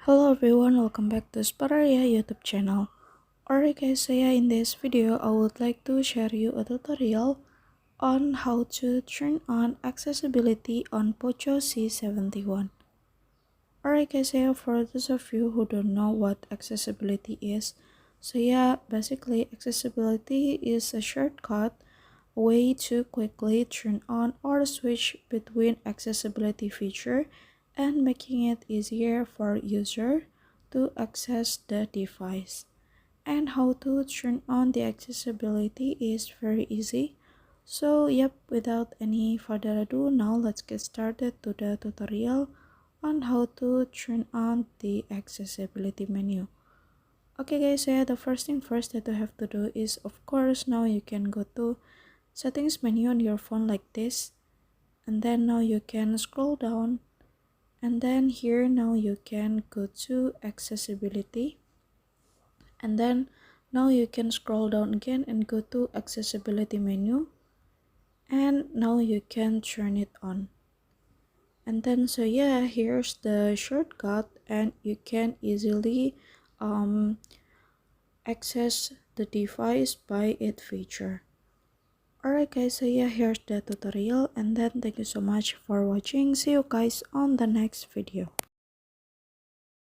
Hello everyone, welcome back to Spararia YouTube channel. Alright guys, so yeah, in this video I would like to share you a tutorial on how to turn on accessibility on Poco C71. Alright guys, so yeah, for those of you who don't know what accessibility is, so yeah, basically accessibility is a shortcut way to quickly turn on or switch between accessibility feature and making it easier for user to access the device. And how to turn on the accessibility is very easy. So yep, without any further ado, now let's get started to the tutorial on how to turn on the accessibility menu. Okay guys, so yeah, the first thing first that you have to do is, of course, now you can go to settings menu on your phone like this, and then now you can scroll down, and then here now you can go to accessibility, and then now you can scroll down again and go to accessibility menu, and now you can turn it on. And then so yeah, here's the shortcut and you can easily access the device by its feature. Alright guys, so yeah, here's the tutorial, and then thank you so much for watching. See you guys on the next video.